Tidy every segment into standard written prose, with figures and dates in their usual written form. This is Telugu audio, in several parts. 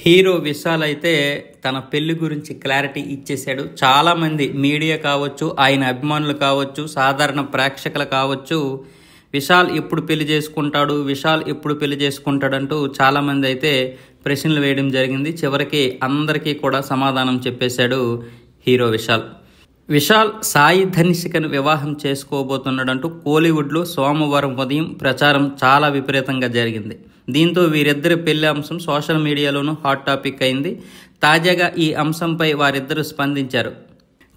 హీరో విశాల్ అయితే తన పెళ్లి గురించి క్లారిటీ ఇచ్చేశాడు. చాలామంది మీడియా కావచ్చు, ఆయన అభిమానులు కావచ్చు, సాధారణ ప్రేక్షకులు కావచ్చు, విశాల్ ఎప్పుడు పెళ్లి చేసుకుంటాడంటూ చాలామంది అయితే ప్రశ్నలు వేయడం జరిగింది. చివరికి అందరికీ కూడా సమాధానం చెప్పేశాడు హీరో విశాల్ సాయి ధనిష్కను వివాహం చేసుకోబోతున్నాడంటూ కోలీవుడ్లో సోమవారం ఉదయం ప్రచారం చాలా విపరీతంగా జరిగింది. దీంతో వీరిద్దరి పెళ్లి అంశం సోషల్ మీడియాలోనూ హాట్ టాపిక్ అయింది. తాజాగా ఈ అంశంపై వారిద్దరూ స్పందించారు.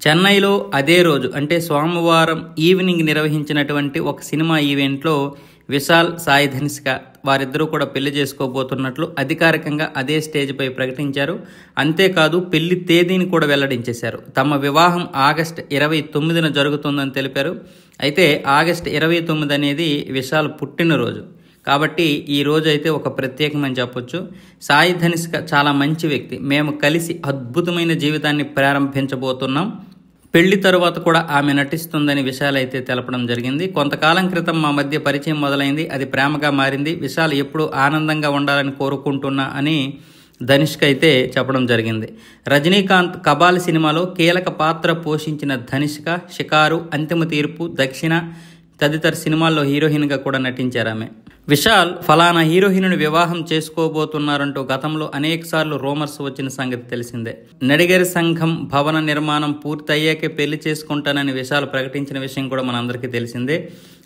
చెన్నైలో అదే రోజు అంటే సోమవారం ఈవినింగ్ నిర్వహించినటువంటి ఒక సినిమా ఈవెంట్లో విశాల్, సాయి ధనిష్క వారిద్దరూ కూడా పెళ్లి చేసుకోబోతున్నట్లు అధికారికంగా అదే స్టేజ్పై ప్రకటించారు. అంతేకాదు పెళ్లి తేదీని కూడా వెల్లడించేశారు. తమ వివాహం ఆగస్టు 29న జరుగుతుందని తెలిపారు. అయితే ఆగస్టు 29 అనేది విశాల్ పుట్టినరోజు కాబట్టి ఈ రోజు అయితే ఒక ప్రత్యేకమని చెప్పొచ్చు. సాయి ధనిష్క చాలా మంచి వ్యక్తి. మేము కలిసి అద్భుతమైన జీవితాన్ని ప్రారంభించబోతున్నాం. పెళ్లి తరువాత కూడా ఆమె నటిస్తుందని విశాల్ అయితే తెలపడం జరిగింది. కొంతకాలం క్రితం మా మధ్య పరిచయం మొదలైంది, అది ప్రేమగా మారింది. విశాల్ ఎప్పుడూ ఆనందంగా ఉండాలని కోరుకుంటున్నా అని ధనిష్క అయితే చెప్పడం జరిగింది. రజనీకాంత్ కబాల్ సినిమాలో కీలక పాత్ర పోషించిన ధనిష్క షికారు, అంతిమ తీర్పు, దక్షిణ తదితర సినిమాల్లో హీరోయిన్గా కూడా నటించారు ఆమె. విశాల్ ఫలానా హీరోయిన్ను వివాహం చేసుకోబోతున్నారంటూ గతంలో అనేకసార్లు రూమర్స్ వచ్చిన సంగతి తెలిసిందే. నడిగరి సంఘం భవన నిర్మాణం పూర్తయ్యాకే పెళ్లి చేసుకుంటానని విశాల్ ప్రకటించిన విషయం కూడా మనందరికీ తెలిసిందే.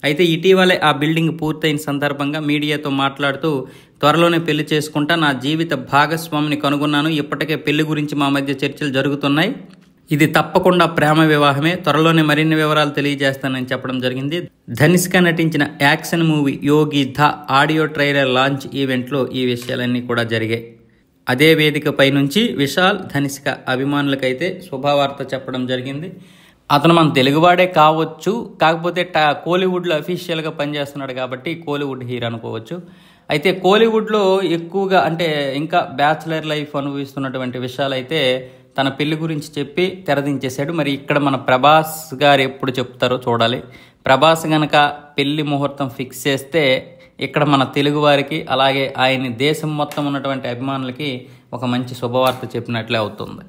అయితే ఇటీవలే ఆ బిల్డింగ్ పూర్తయిన సందర్భంగా మీడియాతో మాట్లాడుతూ త్వరలోనే పెళ్లి చేసుకుంటా, నా జీవిత భాగస్వామిని కనుగొన్నాను, ఇప్పటికే పెళ్లి గురించి మా మధ్య చర్చలు జరుగుతున్నాయి, ఇది తప్పకుండా ప్రేమ వివాహమే, త్వరలోనే మరిన్ని వివరాలు తెలియజేస్తానని చెప్పడం జరిగింది. ధనిష్క నటించిన యాక్షన్ మూవీ యోగి ధ ఆడియో ట్రైలర్ లాంచ్ ఈవెంట్లో ఈ విషయాలన్నీ కూడా జరిగాయి. అదే వేదికపై నుంచి విశాల్, ధనిష్క అభిమానులకైతే శుభవార్త చెప్పడం జరిగింది. అతను మన తెలుగువాడే కావచ్చు, కాకపోతే కోలీవుడ్లో అఫీషియల్గా పనిచేస్తున్నాడు కాబట్టి కోలీవుడ్ హీరో అనుకోవచ్చు. అయితే కోలీవుడ్లో ఎక్కువగా అంటే ఇంకా బ్యాచిలర్ లైఫ్ అనుభవిస్తున్నటువంటి విశాల్ అయితే తన పెళ్లి గురించి చెప్పి తెరదించేశాడు. మరి ఇక్కడ మన ప్రభాస్ గారు ఎప్పుడు చెప్తారో చూడాలి. ప్రభాస్ గనక పెళ్లి ముహూర్తం ఫిక్స్ చేస్తే ఇక్కడ మన తెలుగు వారికి అలాగే ఆయన దేశం మొత్తం ఉన్నటువంటి అభిమానులకి ఒక మంచి శుభవార్త చెప్పినట్లే అవుతుంది.